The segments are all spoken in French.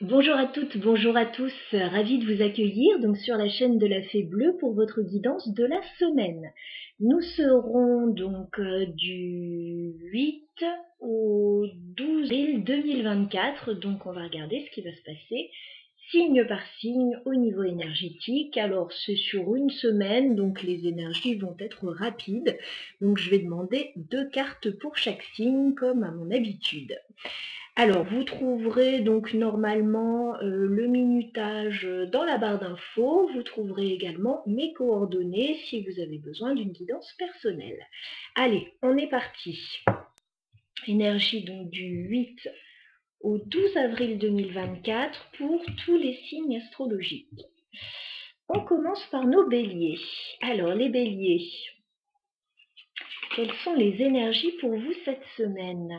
Bonjour à toutes, bonjour à tous, ravie de vous accueillir donc sur la chaîne de la Fée Bleue pour votre guidance de la semaine. Nous serons donc du 8 au 12 avril 2024, donc on va regarder ce qui va se passer signe par signe au niveau énergétique. Alors c'est sur une semaine, donc les énergies vont être rapides, donc je vais demander 2 cartes pour chaque signe comme à mon habitude. Alors, vous trouverez donc normalement le minutage dans la barre d'infos. Vous trouverez également mes coordonnées si vous avez besoin d'une guidance personnelle. Allez, on est parti. Énergie donc du 8 au 12 avril 2024 pour tous les signes astrologiques. On commence par nos béliers. Alors, les béliers, quelles sont les énergies pour vous cette semaine ?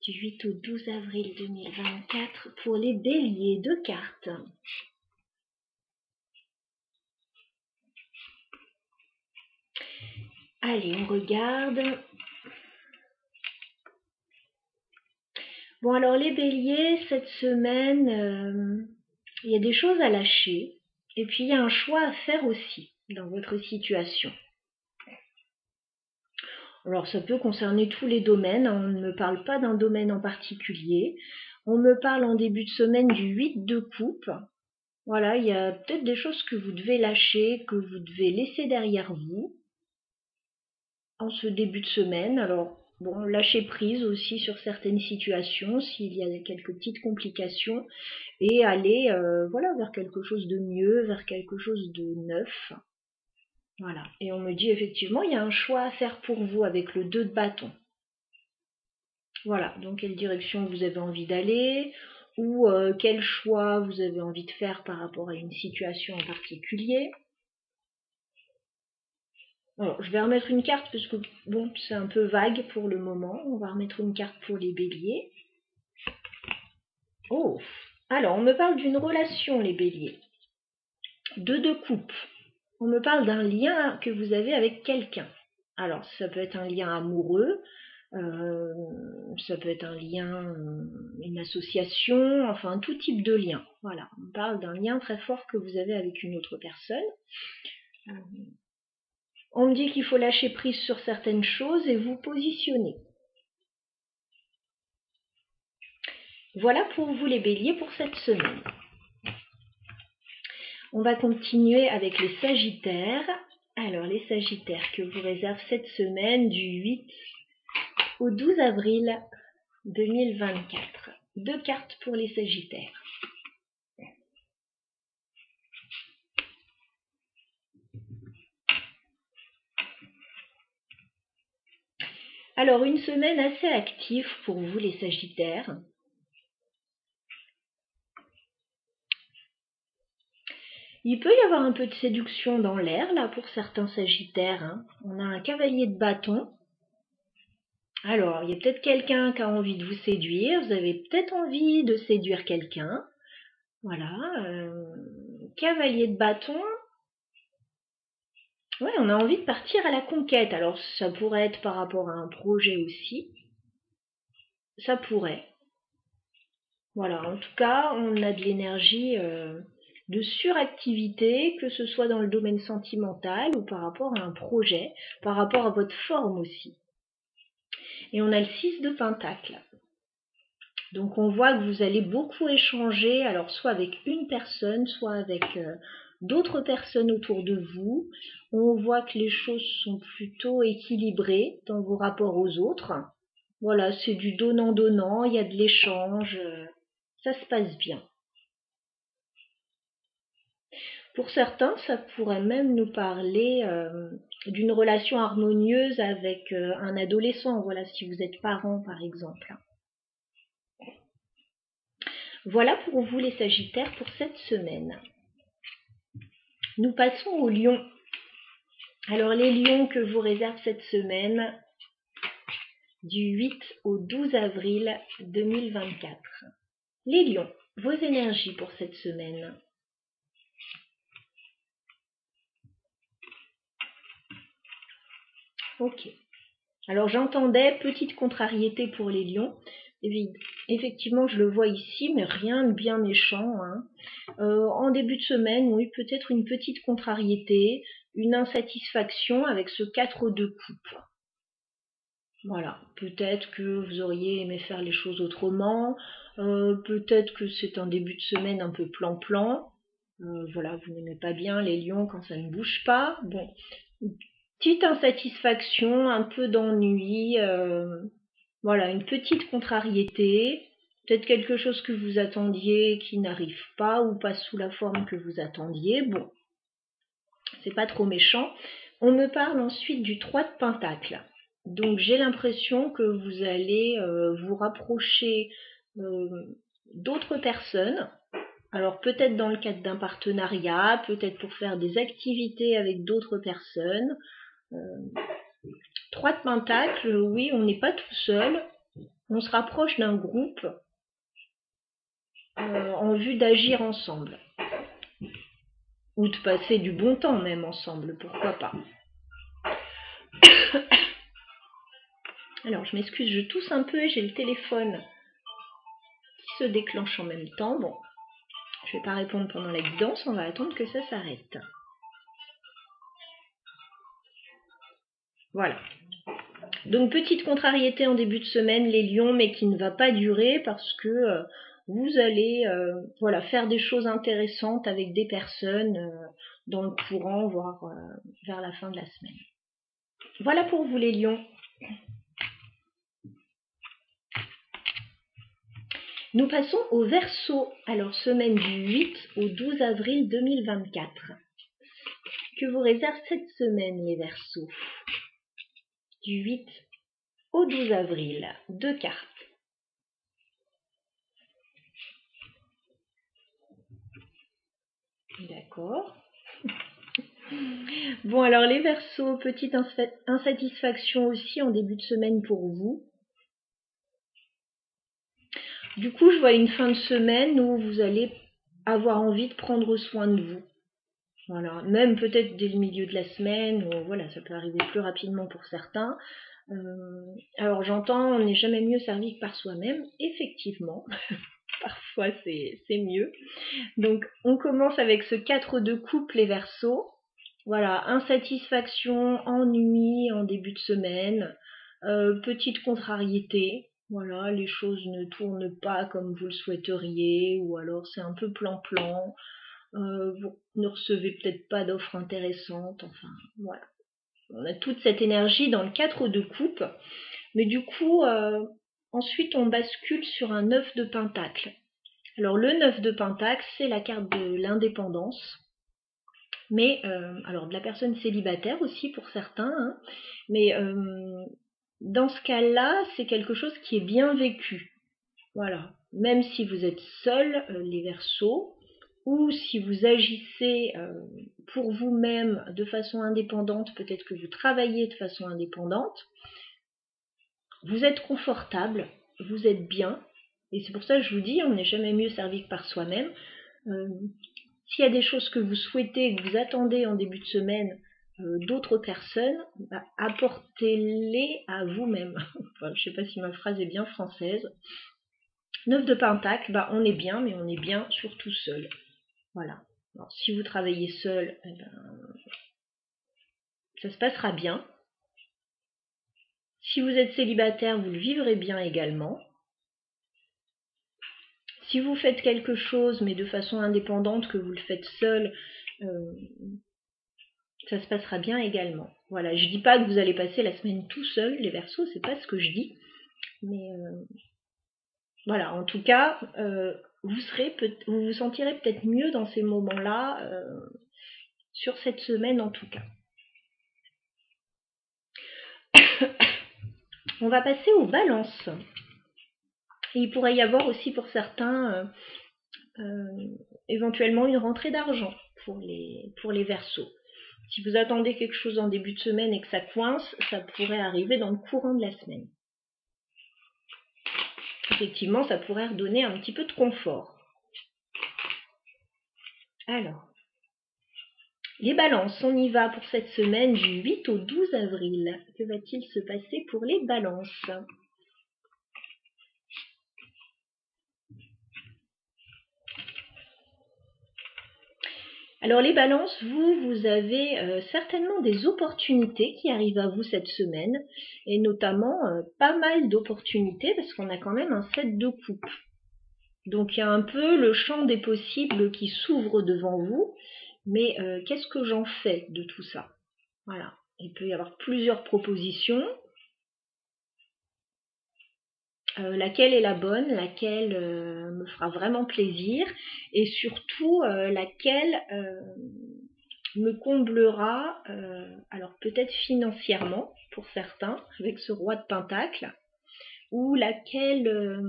Du 8 au 12 avril 2024 pour les béliers, 2 cartes. Allez, on regarde. Bon, alors les béliers, cette semaine, il y a des choses à lâcher. Et puis, il y a un choix à faire aussi dans votre situation. Alors, ça peut concerner tous les domaines. On ne me parle pas d'un domaine en particulier. On me parle en début de semaine du 8 de coupe. Voilà, il y a peut-être des choses que vous devez lâcher, que vous devez laisser derrière vous en ce début de semaine. Alors, bon, lâcher prise aussi sur certaines situations s'il y a quelques petites complications et aller voilà, vers quelque chose de mieux, vers quelque chose de neuf. Voilà. Et on me dit effectivement, il y a un choix à faire pour vous avec le 2 de bâton. Voilà, donc quelle direction vous avez envie d'aller ou quel choix vous avez envie de faire par rapport à une situation en particulier. Alors, je vais remettre une carte parce que bon, c'est un peu vague pour le moment. On va remettre une carte pour les béliers. Oh, alors on me parle d'une relation, les béliers. 2 de coupe. On me parle d'un lien que vous avez avec quelqu'un. Alors, ça peut être un lien amoureux, ça peut être un lien, une association, enfin tout type de lien. Voilà, on parle d'un lien très fort que vous avez avec une autre personne. On me dit qu'il faut lâcher prise sur certaines choses et vous positionner. Voilà pour vous les béliers pour cette semaine. On va continuer avec les sagittaires. Alors les sagittaires que vous réserve cette semaine du 8 au 12 avril 2024. 2 cartes pour les sagittaires. Alors une semaine assez active pour vous les sagittaires. Il peut y avoir un peu de séduction dans l'air, là, pour certains sagittaires. Hein. On a un cavalier de bâton. Alors, il y a peut-être quelqu'un qui a envie de vous séduire. Vous avez peut-être envie de séduire quelqu'un. Voilà. Cavalier de bâton. Ouais, on a envie de partir à la conquête. Alors, ça pourrait être par rapport à un projet aussi. Ça pourrait. Voilà, en tout cas, on a de l'énergie de suractivité, que ce soit dans le domaine sentimental ou par rapport à un projet, par rapport à votre forme aussi. Et on a le 6 de Pentacle. Donc on voit que vous allez beaucoup échanger, alors soit avec une personne, soit avec d'autres personnes autour de vous. On voit que les choses sont plutôt équilibrées dans vos rapports aux autres. Voilà, c'est du donnant-donnant, il y a de l'échange, ça se passe bien. Pour certains, ça pourrait même nous parler d'une relation harmonieuse avec un adolescent, voilà, si vous êtes parent par exemple. Voilà pour vous les sagittaires pour cette semaine. Nous passons aux lions. Alors les lions que vous réserve cette semaine du 8 au 12 avril 2024. Les lions, vos énergies pour cette semaine. Ok. Alors j'entendais petite contrariété pour les lions. Effectivement, je le vois ici, mais rien de bien méchant. Hein. En début de semaine, oui, peut-être une petite contrariété, une insatisfaction avec ce 4 de coupe. Voilà, peut-être que vous auriez aimé faire les choses autrement, peut-être que c'est un début de semaine un peu plan-plan. Voilà, vous n'aimez pas bien les lions quand ça ne bouge pas. Bon, petite insatisfaction, un peu d'ennui, voilà, une petite contrariété, peut-être quelque chose que vous attendiez qui n'arrive pas ou pas sous la forme que vous attendiez. Bon, c'est pas trop méchant. On me parle ensuite du 3 de Pentacle. Donc j'ai l'impression que vous allez vous rapprocher d'autres personnes. Alors peut-être dans le cadre d'un partenariat, peut-être pour faire des activités avec d'autres personnes. 3 de Pentacle, oui, on n'est pas tout seul. On se rapproche d'un groupe en vue d'agir ensemble. Ou de passer du bon temps même ensemble, pourquoi pas. Alors je m'excuse, je tousse un peu et j'ai le téléphone qui se déclenche en même temps. Bon, je ne vais pas répondre pendant la guidance, on va attendre que ça s'arrête. Voilà. Donc petite contrariété en début de semaine, les lions, mais qui ne va pas durer parce que vous allez voilà, faire des choses intéressantes avec des personnes dans le courant, voire vers la fin de la semaine. Voilà pour vous les lions. Nous passons au Verseau, alors semaine du 8 au 12 avril 2024. Que vous réserve cette semaine les Verseaux? Du 8 au 12 avril, 2 cartes. D'accord. Bon, alors les Verseaux, petite insatisfaction aussi en début de semaine pour vous. Du coup, je vois une fin de semaine où vous allez avoir envie de prendre soin de vous. Voilà, même peut-être dès le milieu de la semaine, ou voilà, ça peut arriver plus rapidement pour certains. Alors j'entends, on n'est jamais mieux servi que par soi-même, effectivement, parfois c'est mieux. Donc on commence avec ce 4 de coupe les Verseaux. Voilà, insatisfaction, ennui en début de semaine, petite contrariété. Voilà, les choses ne tournent pas comme vous le souhaiteriez, ou alors c'est un peu plan-plan. Vous ne recevez peut-être pas d'offres intéressantes, enfin voilà. On a toute cette énergie dans le 4 de coupe, mais du coup, ensuite on bascule sur un 9 de Pentacle. Alors le 9 de Pentacle, c'est la carte de l'indépendance, mais alors de la personne célibataire aussi pour certains, hein, mais dans ce cas-là, c'est quelque chose qui est bien vécu. Voilà, même si vous êtes seul, les Verseaux, ou si vous agissez pour vous-même de façon indépendante, peut-être que vous travaillez de façon indépendante, vous êtes confortable, vous êtes bien, et c'est pour ça que je vous dis, on n'est jamais mieux servi que par soi-même. S'il y a des choses que vous souhaitez, que vous attendez en début de semaine d'autres personnes, bah, apportez-les à vous-même. Enfin, je ne sais pas si ma phrase est bien française. 9 de Pentacle, bah, on est bien, mais on est bien surtout seul. Voilà. Alors, si vous travaillez seul, eh ben, ça se passera bien. Si vous êtes célibataire, vous le vivrez bien également. Si vous faites quelque chose, mais de façon indépendante, que vous le faites seul, ça se passera bien également. Voilà, je dis pas que vous allez passer la semaine tout seul, les Verseaux, c'est pas ce que je dis. Mais voilà, en tout cas, vous vous sentirez peut-être mieux dans ces moments-là, sur cette semaine en tout cas. On va passer aux balances. Et il pourrait y avoir aussi pour certains éventuellement une rentrée d'argent pour les Verseaux. Si vous attendez quelque chose en début de semaine et que ça coince, ça pourrait arriver dans le courant de la semaine. Effectivement, ça pourrait redonner un petit peu de confort. Alors, les balances, on y va pour cette semaine du 8 au 12 avril. Que va-t-il se passer pour les balances ? Alors les balances, vous avez certainement des opportunités qui arrivent à vous cette semaine, et notamment pas mal d'opportunités parce qu'on a quand même un 7 de coupe. Donc il y a un peu le champ des possibles qui s'ouvre devant vous, mais qu'est-ce que j'en fais de tout ça? Voilà, il peut y avoir plusieurs propositions. Laquelle est la bonne, laquelle me fera vraiment plaisir, et surtout laquelle me comblera, alors peut-être financièrement pour certains, avec ce roi de pentacle, ou laquelle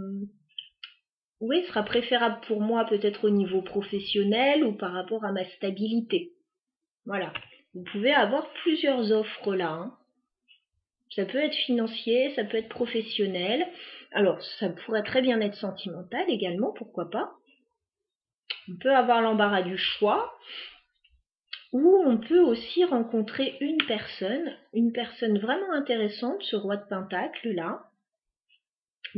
oui, sera préférable pour moi peut-être au niveau professionnel ou par rapport à ma stabilité. Voilà, vous pouvez avoir plusieurs offres là, hein. Ça peut être financier, ça peut être professionnel. Alors, ça pourrait très bien être sentimental également, pourquoi pas. On peut avoir l'embarras du choix. Ou on peut aussi rencontrer une personne vraiment intéressante, ce roi de pentacle là.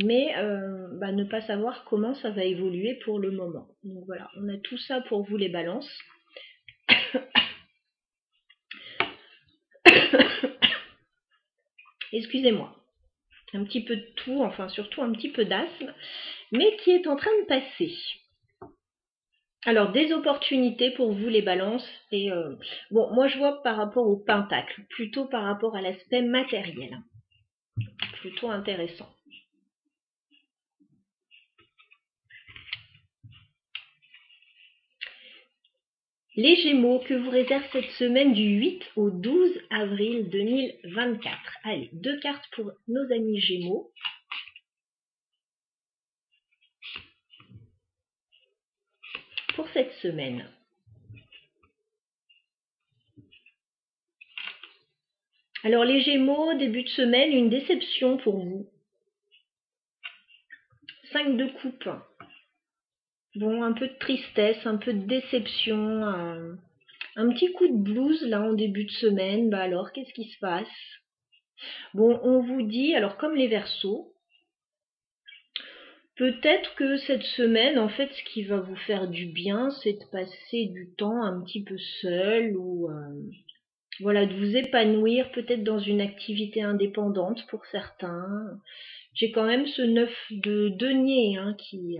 Mais ne pas savoir comment ça va évoluer pour le moment. Donc voilà, on a tout ça pour vous les balances. Excusez-moi, un petit peu de tout, enfin surtout un petit peu d'asthme, mais qui est en train de passer. Alors, des opportunités pour vous les balances, et bon, moi je vois par rapport au pentacle, plutôt par rapport à l'aspect matériel, plutôt intéressant. Les Gémeaux, que vous réserve cette semaine du 8 au 12 avril 2024. Allez, 2 cartes pour nos amis Gémeaux. Pour cette semaine. Alors les Gémeaux, début de semaine, une déception pour vous. 5 de coupe. Bon, un peu de tristesse, un peu de déception, un petit coup de blues là en début de semaine. Bah alors, qu'est-ce qui se passe? Bon, on vous dit, alors comme les Verseaux, peut-être que cette semaine, en fait, ce qui va vous faire du bien, c'est de passer du temps un petit peu seul ou voilà, de vous épanouir peut-être dans une activité indépendante pour certains. J'ai quand même ce 9 de denier hein, qui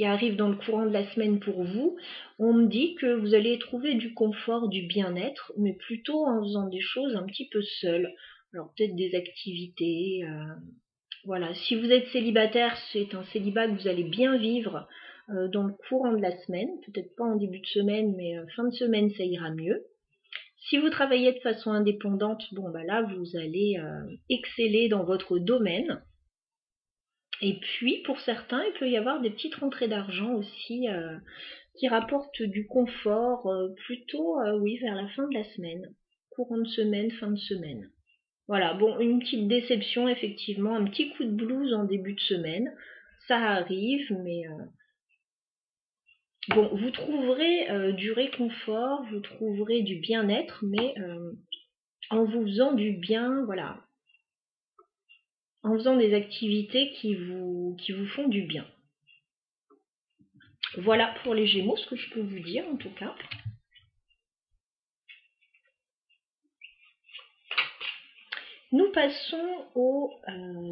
arrive dans le courant de la semaine pour vous. On me dit que vous allez trouver du confort, du bien-être, mais plutôt en faisant des choses un petit peu seul. Alors peut-être des activités. Voilà, si vous êtes célibataire, c'est un célibat que vous allez bien vivre dans le courant de la semaine. Peut-être pas en début de semaine, mais fin de semaine, ça ira mieux. Si vous travaillez de façon indépendante, bon bah là, vous allez exceller dans votre domaine. Et puis, pour certains, il peut y avoir des petites rentrées d'argent aussi qui rapportent du confort plutôt, oui, vers la fin de la semaine. Courant de semaine, fin de semaine. Voilà, bon, une petite déception, effectivement, un petit coup de blues en début de semaine. Ça arrive, mais bon, vous trouverez du réconfort, vous trouverez du bien-être, mais en vous faisant du bien, voilà, en faisant des activités qui vous font du bien. Voilà pour les Gémeaux, ce que je peux vous dire en tout cas. Nous passons aux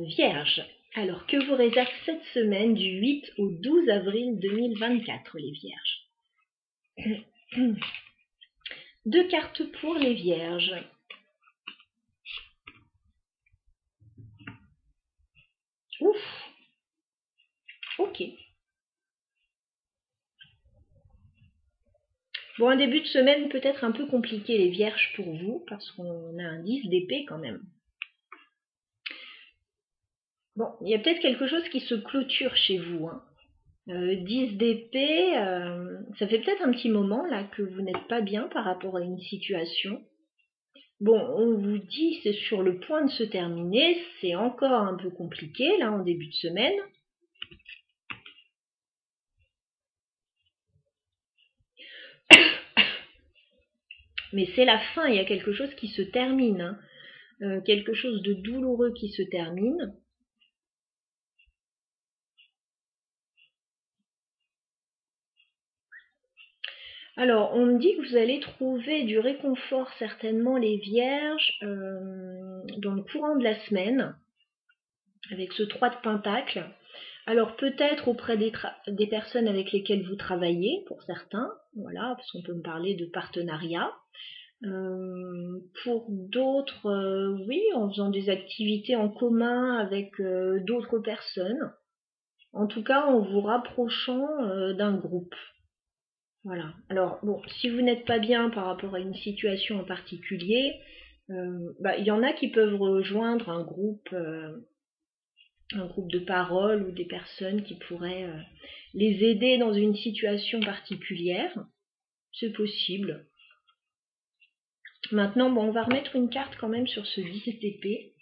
Vierges. Alors, que vous réserve cette semaine du 8 au 12 avril 2024, les Vierges? 2 cartes pour les Vierges. Ouf. Ok. Bon, un début de semaine peut-être un peu compliqué les Vierges pour vous, parce qu'on a un 10 d'épée quand même. Bon, il y a peut-être quelque chose qui se clôture chez vous. 10 d'épée, ça fait peut-être un petit moment là que vous n'êtes pas bien par rapport à une situation. Bon, on vous dit c'est sur le point de se terminer, c'est encore un peu compliqué là en début de semaine. Mais c'est la fin, il y a quelque chose qui se termine, quelque chose de douloureux qui se termine. Alors, on me dit que vous allez trouver du réconfort certainement les vierges dans le courant de la semaine, avec ce 3 de Pentacle. Alors peut-être auprès des personnes avec lesquelles vous travaillez, pour certains, voilà, parce qu'on peut me parler de partenariat. Pour d'autres, oui, en faisant des activités en commun avec d'autres personnes. En tout cas, en vous rapprochant d'un groupe. Voilà. Alors, bon, si vous n'êtes pas bien par rapport à une situation en particulier, il y en a qui peuvent rejoindre un groupe de parole ou des personnes qui pourraient les aider dans une situation particulière. C'est possible. Maintenant, bon, on va remettre une carte quand même sur ce 10 d'épée.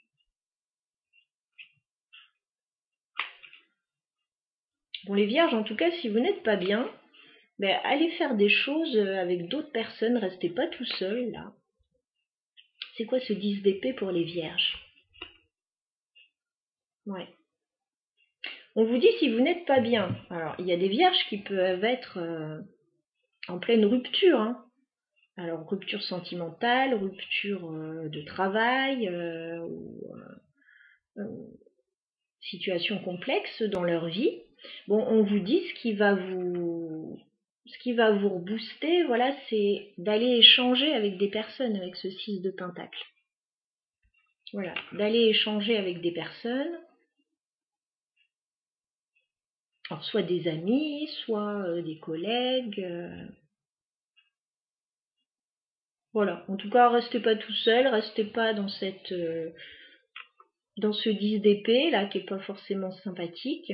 Bon, les vierges, en tout cas, si vous n'êtes pas bien, allez faire des choses avec d'autres personnes, restez pas tout seul, là. C'est quoi ce 10 d'épée pour les vierges? Ouais. On vous dit si vous n'êtes pas bien. Alors, il y a des vierges qui peuvent être en pleine rupture, hein. Alors, rupture sentimentale, rupture de travail, situation complexe dans leur vie. Bon, on vous dit ce qui va vous rebooster, voilà, c'est d'aller échanger avec des personnes avec ce 6 de Pentacle. Voilà, d'aller échanger avec des personnes. Alors, soit des amis, soit des collègues. Voilà, en tout cas, restez pas tout seul, restez pas dans ce 10 d'épée, là, qui est pas forcément sympathique.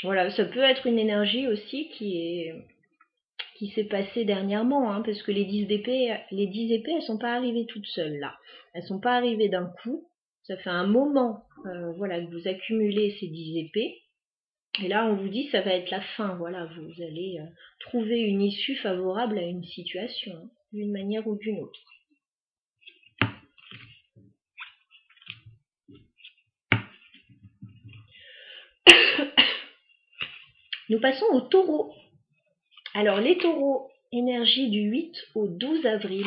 Voilà, ça peut être une énergie aussi qui s'est passée dernièrement, hein, parce que les 10 épées, elles sont pas arrivées toutes seules, là. Elles sont pas arrivées d'un coup. Ça fait un moment, voilà, que vous accumulez ces 10 épées. Et là, on vous dit ça va être la fin, voilà, vous allez trouver une issue favorable à une situation, hein, d'une manière ou d'une autre. Nous passons aux taureaux. Alors, les taureaux, énergie du 8 au 12 avril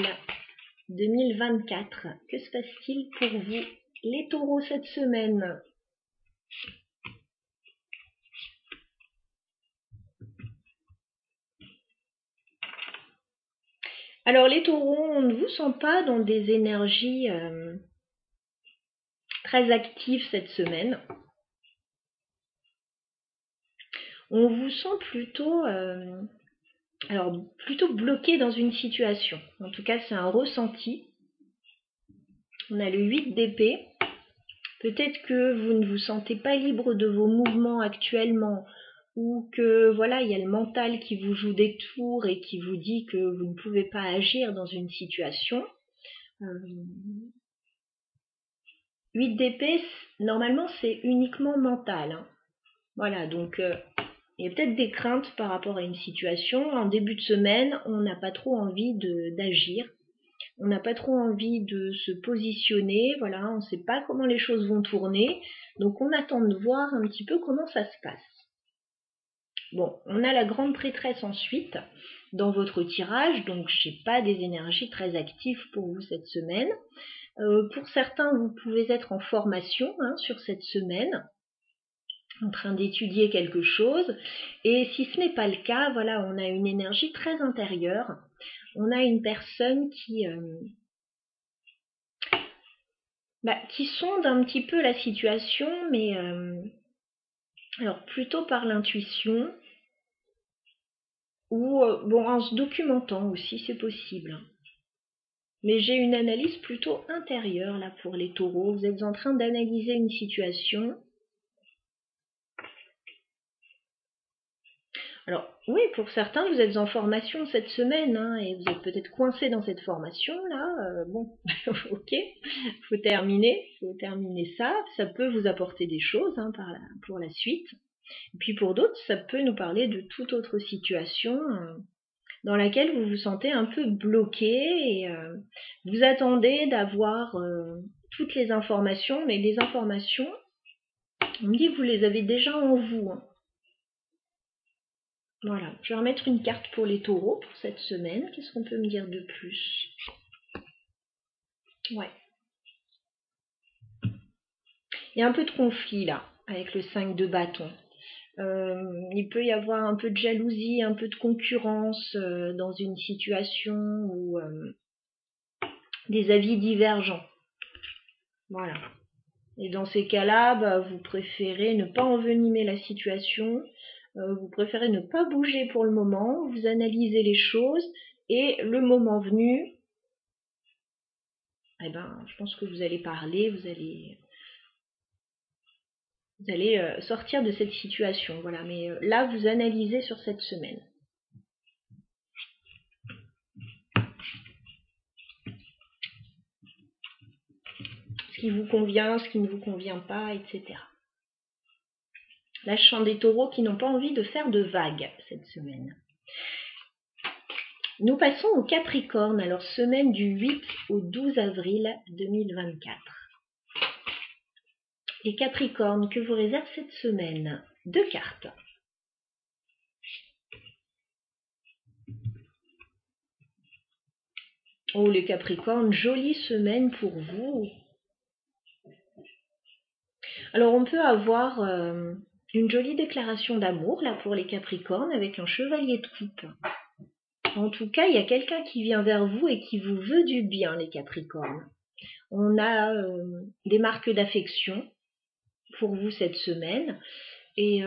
2024. Que se passe-t-il pour vous, les taureaux, cette semaine? Alors, les taureaux, on ne vous sent pas dans des énergies très actives cette semaine. On vous sent plutôt bloqué dans une situation. En tout cas, c'est un ressenti. On a le 8 d'épée. Peut-être que vous ne vous sentez pas libre de vos mouvements actuellement, ou que voilà, il y a le mental qui vous joue des tours et qui vous dit que vous ne pouvez pas agir dans une situation. 8 d'épée, normalement, c'est uniquement mental, hein. Voilà, donc il y a peut-être des craintes par rapport à une situation. En début de semaine, on n'a pas trop envie d'agir. On n'a pas trop envie de se positionner. Voilà, on ne sait pas comment les choses vont tourner. Donc on attend de voir un petit peu comment ça se passe. Bon, on a la grande prêtresse ensuite dans votre tirage. Donc j'ai pas des énergies très actives pour vous cette semaine. Pour certains, vous pouvez être en formation, hein, sur cette semaine, en train d'étudier quelque chose. Et si ce n'est pas le cas, voilà, on a une énergie très intérieure. On a une personne qui sonde un petit peu la situation, mais alors plutôt par l'intuition, ou en se documentant aussi, c'est possible. Mais j'ai une analyse plutôt intérieure là pour les taureaux. Vous êtes en train d'analyser une situation. Alors oui, pour certains, vous êtes en formation cette semaine, hein, et vous êtes peut-être coincé dans cette formation-là. Bon, ok, faut terminer ça. Ça peut vous apporter des choses, hein, pour la suite. Et puis pour d'autres, ça peut nous parler de toute autre situation dans laquelle vous vous sentez un peu bloqué et vous attendez d'avoir toutes les informations, mais les informations, on me dit que vous les avez déjà en vous, hein. Voilà, je vais remettre une carte pour les taureaux pour cette semaine. Qu'est-ce qu'on peut me dire de plus? Ouais. Il y a un peu de conflit là, avec le 5 de bâton. Il peut y avoir un peu de jalousie, un peu de concurrence dans une situation où des avis divergents. Voilà. Et dans ces cas-là, bah, vous préférez ne pas envenimer la situation, vous préférez ne pas bouger pour le moment, vous analysez les choses et le moment venu, eh ben, je pense que vous allez parler, vous allez sortir de cette situation. Voilà, mais là, vous analysez sur cette semaine. Ce qui vous convient, ce qui ne vous convient pas, etc. Là, je sens des taureaux qui n'ont pas envie de faire de vagues cette semaine. Nous passons au Capricorne, alors semaine du 8 au 12 avril 2024. Les Capricornes, que vous réserve cette semaine? 2 cartes. Oh les Capricornes, jolie semaine pour vous. Alors on peut avoir une jolie déclaration d'amour là pour les Capricornes avec un chevalier de coupe. En tout cas, il y a quelqu'un qui vient vers vous et qui vous veut du bien, les Capricornes. On a des marques d'affection pour vous cette semaine. Et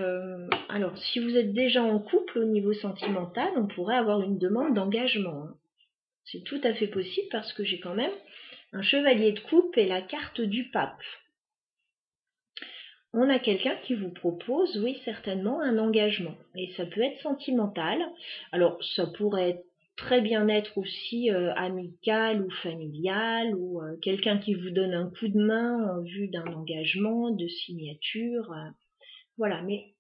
alors, si vous êtes déjà en couple au niveau sentimental, on pourrait avoir une demande d'engagement. C'est tout à fait possible parce que j'ai quand même un chevalier de coupe et la carte du pape. On a quelqu'un qui vous propose, oui, certainement, un engagement. Et ça peut être sentimental. Alors, ça pourrait très bien être aussi amical ou familial, ou quelqu'un qui vous donne un coup de main en vue d'un engagement, de signature. Voilà, mais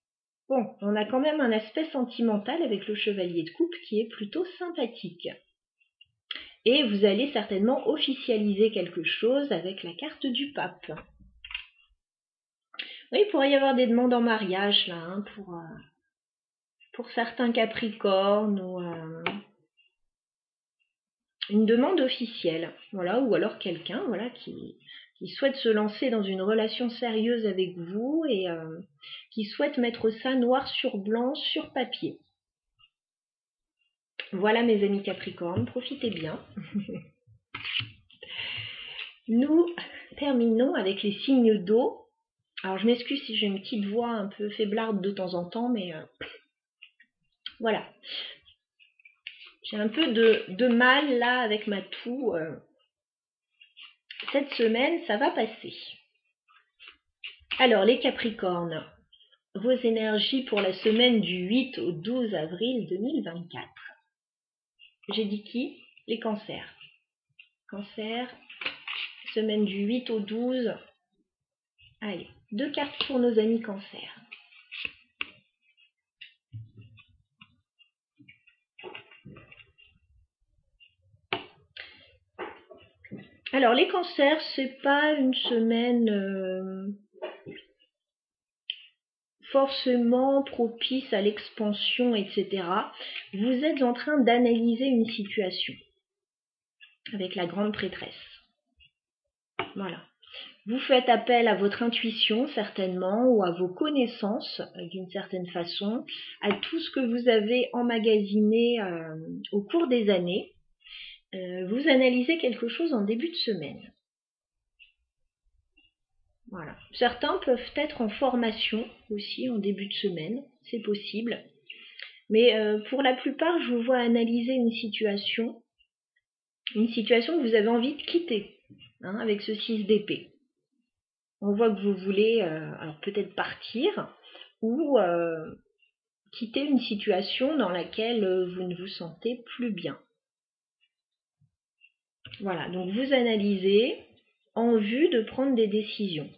bon, on a quand même un aspect sentimental avec le chevalier de coupe qui est plutôt sympathique. Et vous allez certainement officialiser quelque chose avec la carte du pape. Oui, il pourrait y avoir des demandes en mariage là, hein, pour certains Capricornes ou une demande officielle, voilà, ou alors quelqu'un, voilà, qui souhaite se lancer dans une relation sérieuse avec vous et qui souhaite mettre ça noir sur blanc sur papier. Voilà mes amis Capricornes, profitez bien. Nous terminons avec les signes d'eau. Alors je m'excuse si j'ai une petite voix un peu faiblarde de temps en temps, mais voilà. J'ai un peu de mal là avec ma toux. Cette semaine, ça va passer. Alors les Capricornes, vos énergies pour la semaine du 8 au 12 avril 2024. J'ai dit qui? Les Cancers. Cancer, semaine du 8 au 12. Allez, 2 cartes pour nos amis Cancers. Alors les Cancers, c'est pas une semaine forcément propice à l'expansion, etc. Vous êtes en train d'analyser une situation avec la grande prêtresse. Voilà. Vous faites appel à votre intuition certainement ou à vos connaissances d'une certaine façon, à tout ce que vous avez emmagasiné au cours des années. Vous analysez quelque chose en début de semaine. Voilà. Certains peuvent être en formation aussi en début de semaine, c'est possible. Mais pour la plupart, je vous vois analyser une situation que vous avez envie de quitter, hein, avec ce 6 d'épée. On voit que vous voulez alors peut-être partir ou quitter une situation dans laquelle vous ne vous sentez plus bien. Voilà, donc vous analysez en vue de prendre des décisions,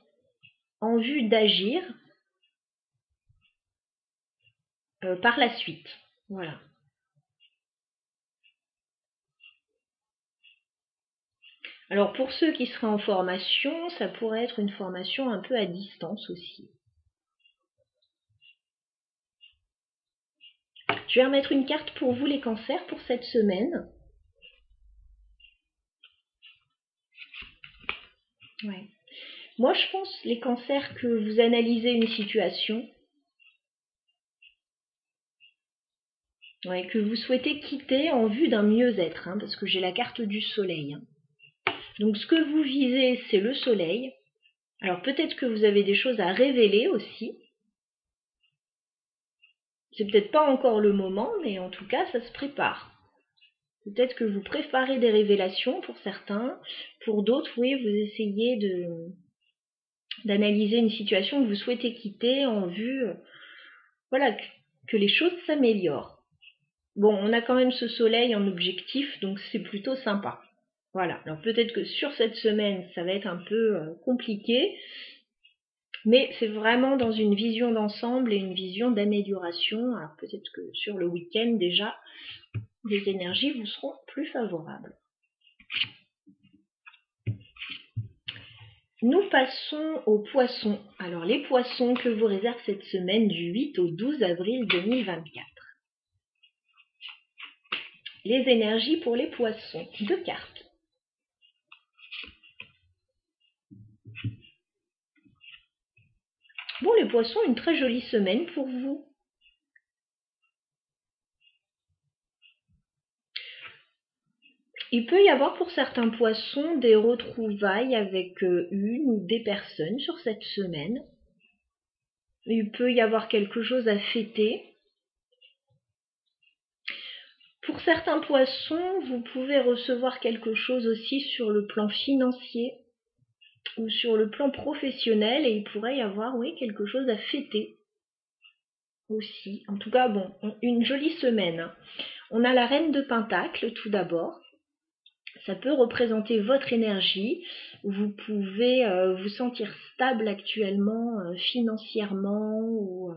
en vue d'agir par la suite. Voilà. Alors pour ceux qui seraient en formation, ça pourrait être une formation un peu à distance aussi. Je vais remettre une carte pour vous les cancers pour cette semaine. Ouais. Moi, je pense, les cancers, que vous analysez une situation, ouais, que vous souhaitez quitter en vue d'un mieux-être, hein, parce que j'ai la carte du soleil. Hein. Donc, ce que vous visez, c'est le soleil. Alors, peut-être que vous avez des choses à révéler aussi. C'est peut-être pas encore le moment, mais en tout cas, ça se prépare. Peut-être que vous préparez des révélations pour certains. Pour d'autres, oui, vous essayez d'analyser une situation que vous souhaitez quitter en vue, voilà, que les choses s'améliorent. Bon, on a quand même ce soleil en objectif, donc c'est plutôt sympa. Voilà, alors peut-être que sur cette semaine, ça va être un peu compliqué, mais c'est vraiment dans une vision d'ensemble et une vision d'amélioration. Alors peut-être que sur le week-end déjà, les énergies vous seront plus favorables. Nous passons aux poissons. Alors les poissons que vous réserve cette semaine du 8 au 12 avril 2024. Les énergies pour les poissons. 2 cartes. Bon, les poissons, une très jolie semaine pour vous. Il peut y avoir pour certains poissons des retrouvailles avec une ou des personnes sur cette semaine. Il peut y avoir quelque chose à fêter. Pour certains poissons, vous pouvez recevoir quelque chose aussi sur le plan financier ou sur le plan professionnel, et il pourrait y avoir, oui, quelque chose à fêter aussi. En tout cas, bon, une jolie semaine. On a la reine de Pentacle tout d'abord. Ça peut représenter votre énergie. Vous pouvez vous sentir stable actuellement financièrement ou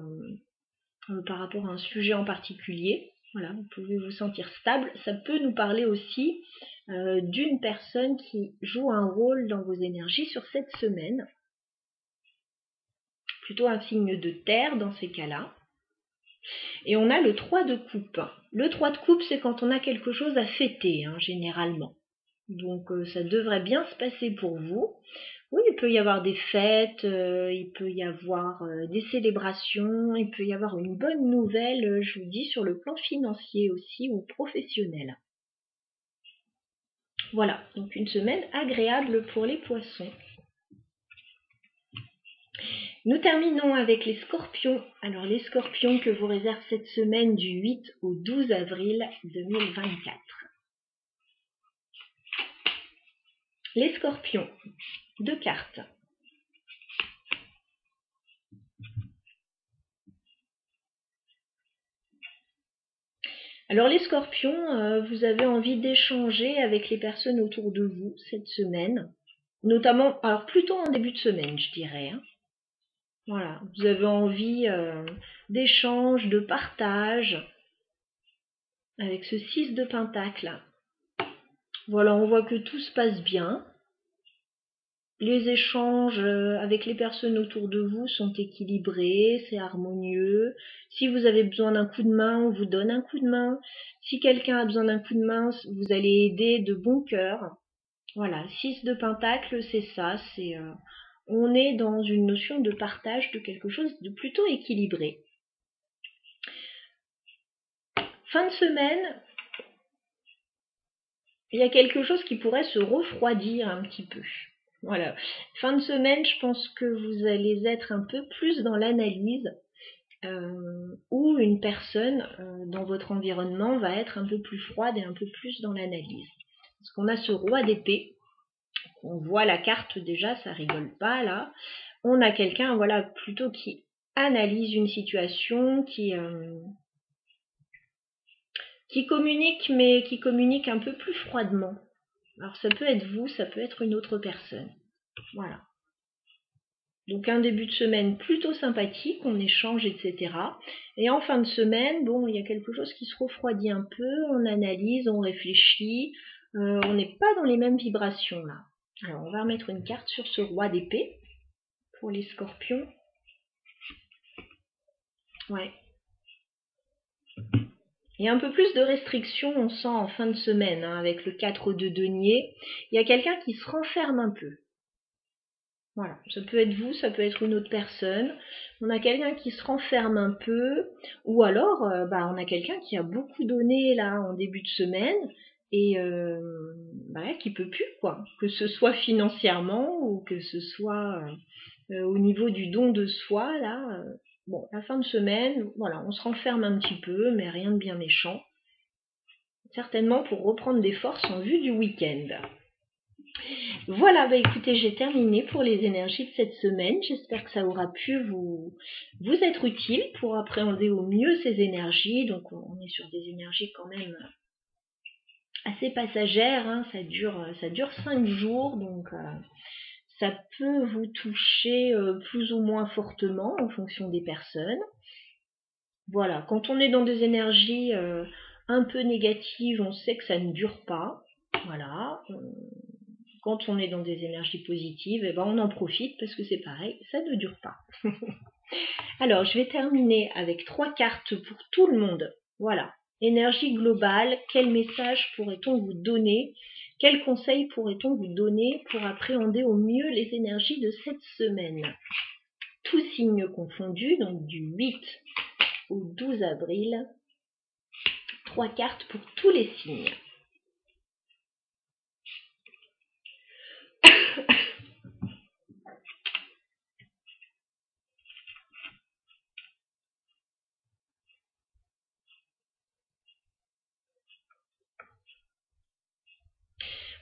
par rapport à un sujet en particulier. Voilà, vous pouvez vous sentir stable. Ça peut nous parler aussi d'une personne qui joue un rôle dans vos énergies sur cette semaine. Plutôt un signe de terre dans ces cas-là. Et on a le 3 de coupe. Le 3 de coupe, c'est quand on a quelque chose à fêter, hein, généralement. Donc ça devrait bien se passer pour vous. Oui, il peut y avoir des fêtes, il peut y avoir des célébrations, il peut y avoir une bonne nouvelle, je vous dis, sur le plan financier aussi ou professionnel. Voilà, donc une semaine agréable pour les poissons. Nous terminons avec les scorpions. Alors les scorpions que vous réserve cette semaine du 8 au 12 avril 2024. Les scorpions, 2 cartes. Alors les scorpions, vous avez envie d'échanger avec les personnes autour de vous cette semaine. Notamment, alors plutôt en début de semaine, je dirais. Hein. Voilà, vous avez envie d'échange, de partage avec ce 6 de Pentacle. Voilà, on voit que tout se passe bien. Les échanges avec les personnes autour de vous sont équilibrés, c'est harmonieux. Si vous avez besoin d'un coup de main, on vous donne un coup de main. Si quelqu'un a besoin d'un coup de main, vous allez aider de bon cœur. Voilà, 6 de Pentacle, c'est ça, c'est on est dans une notion de partage de quelque chose de plutôt équilibré. Fin de semaine, il y a quelque chose qui pourrait se refroidir un petit peu. Voilà. Fin de semaine, je pense que vous allez être un peu plus dans l'analyse ou une personne dans votre environnement va être un peu plus froide et un peu plus dans l'analyse. Parce qu'on a ce roi d'épée, on voit la carte déjà, ça rigole pas là. On a quelqu'un, voilà, plutôt qui analyse une situation, qui communique, mais qui communique un peu plus froidement. Alors ça peut être vous, ça peut être une autre personne. Voilà. Donc un début de semaine plutôt sympathique, on échange, etc. Et en fin de semaine, bon, il y a quelque chose qui se refroidit un peu, on analyse, on réfléchit, on n'est pas dans les mêmes vibrations là. Alors on va remettre une carte sur ce roi d'épée pour les scorpions. Ouais. Et un peu plus de restrictions, on sent en fin de semaine, hein, avec le 4 de denier. Il y a quelqu'un qui se renferme un peu. Voilà, ça peut être vous, ça peut être une autre personne. On a quelqu'un qui se renferme un peu, ou alors on a quelqu'un qui a beaucoup donné là en début de semaine et qui peut plus, quoi. Que ce soit financièrement ou que ce soit au niveau du don de soi, là. Bon, la fin de semaine, voilà, on se renferme un petit peu, mais rien de bien méchant. Certainement pour reprendre des forces en vue du week-end. Voilà, écoutez, j'ai terminé pour les énergies de cette semaine. J'espère que ça aura pu vous être utile pour appréhender au mieux ces énergies. Donc on est sur des énergies quand même assez passagères, hein. Ça dure 5 jours, donc ça peut vous toucher plus ou moins fortement en fonction des personnes. Voilà, quand on est dans des énergies un peu négatives, on sait que ça ne dure pas. Voilà. Quand on est dans des énergies positives, on en profite parce que c'est pareil, ça ne dure pas. Alors, je vais terminer avec 3 cartes pour tout le monde. Voilà. Énergie globale, quel message pourrait-on vous donner? Quels conseils pourrait-on vous donner pour appréhender au mieux les énergies de cette semaine? Tous signes confondus, donc du 8 au 12 avril. 3 cartes pour tous les signes.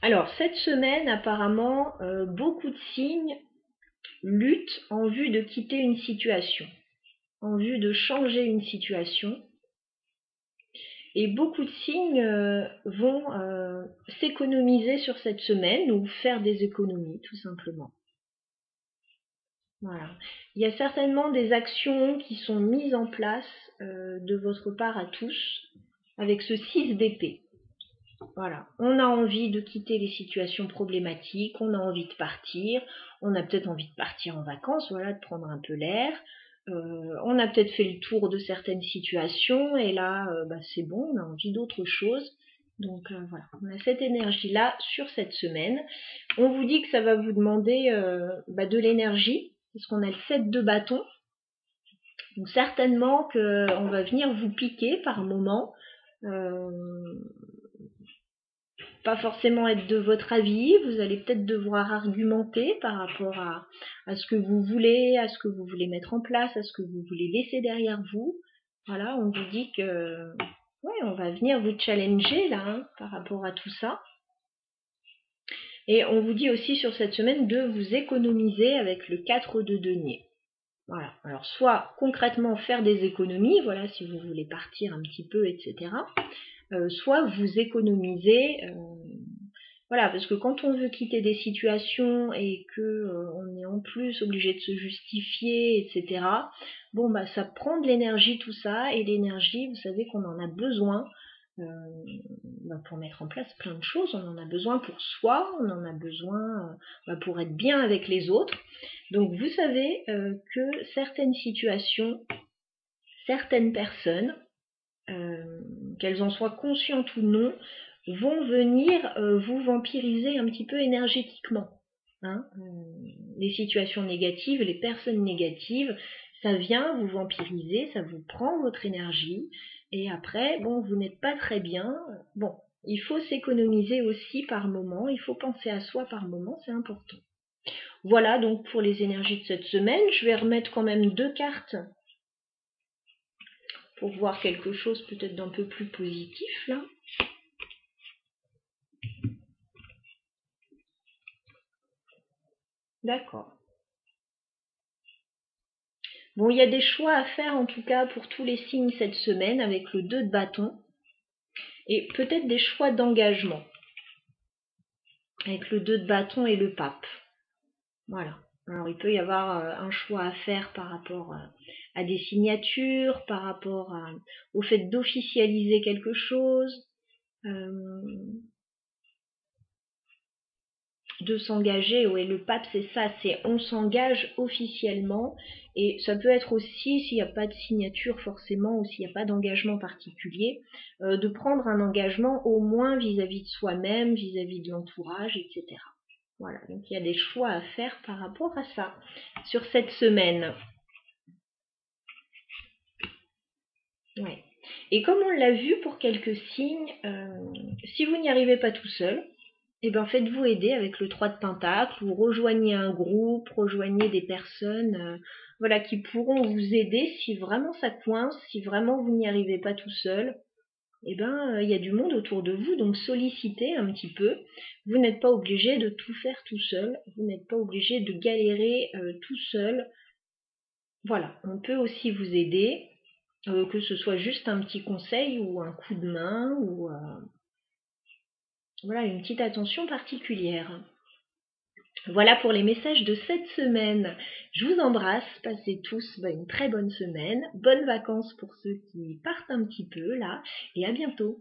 Alors, cette semaine, apparemment, beaucoup de signes luttent en vue de quitter une situation, en vue de changer une situation. Et beaucoup de signes vont s'économiser sur cette semaine ou faire des économies, tout simplement. Voilà. Il y a certainement des actions qui sont mises en place de votre part à tous avec ce 6 d'épée. Voilà, on a envie de quitter les situations problématiques, on a envie de partir, on a peut-être envie de partir en vacances, voilà, de prendre un peu l'air. On a peut-être fait le tour de certaines situations et là, c'est bon, on a envie d'autre chose. Donc voilà, on a cette énergie-là sur cette semaine. On vous dit que ça va vous demander de l'énergie, parce qu'on a le 7 de bâton. Donc certainement qu'on va venir vous piquer par moment. Pas forcément être de votre avis, vous allez peut-être devoir argumenter par rapport à ce que vous voulez, à ce que vous voulez mettre en place, à ce que vous voulez laisser derrière vous. Voilà, on vous dit que on va venir vous challenger là, hein, par rapport à tout ça. Et on vous dit aussi sur cette semaine de vous économiser avec le 4 de denier. Voilà, alors soit concrètement faire des économies, voilà, si vous voulez partir un petit peu, etc. Soit vous économiser, voilà, parce que quand on veut quitter des situations et que on est en plus obligé de se justifier, etc. Ça prend de l'énergie tout ça, et l'énergie, vous savez qu'on en a besoin pour mettre en place plein de choses. On en a besoin pour soi, on en a besoin pour être bien avec les autres. Donc vous savez que certaines situations, certaines personnes, qu'elles en soient conscientes ou non, vont venir vous vampiriser un petit peu énergétiquement. Hein, les situations négatives, les personnes négatives, ça vient vous vampiriser, ça vous prend votre énergie, et après, vous n'êtes pas très bien. Bon, il faut s'économiser aussi par moment, il faut penser à soi par moment, c'est important. Voilà donc pour les énergies de cette semaine. Je vais remettre quand même 2 cartes pour voir quelque chose peut-être d'un peu plus positif là. D'accord. Bon, il y a des choix à faire en tout cas pour tous les signes cette semaine avec le 2 de bâton. Et peut-être des choix d'engagement avec le 2 de bâton et le pape. Voilà. Alors il peut y avoir un choix à faire par rapport à des signatures, par rapport au fait d'officialiser quelque chose. de s'engager, ouais, le pape c'est ça, c'est on s'engage officiellement, et ça peut être aussi, s'il n'y a pas de signature forcément, ou s'il n'y a pas d'engagement particulier, de prendre un engagement au moins vis-à-vis de soi-même, vis-à-vis de l'entourage, etc. Voilà, donc il y a des choix à faire par rapport à ça, sur cette semaine. Ouais. Et comme on l'a vu pour quelques signes, si vous n'y arrivez pas tout seul, eh ben faites-vous aider avec le 3 de Pentacle, ou rejoignez un groupe, rejoignez des personnes voilà, qui pourront vous aider si vraiment ça coince, si vraiment vous n'y arrivez pas tout seul. Eh ben, il y a du monde autour de vous, donc sollicitez un petit peu. Vous n'êtes pas obligé de tout faire tout seul, vous n'êtes pas obligé de galérer tout seul. Voilà, on peut aussi vous aider, que ce soit juste un petit conseil ou un coup de main, ou voilà, une petite attention particulière. Voilà pour les messages de cette semaine. Je vous embrasse, passez tous une très bonne semaine, bonnes vacances pour ceux qui partent un petit peu là, et à bientôt.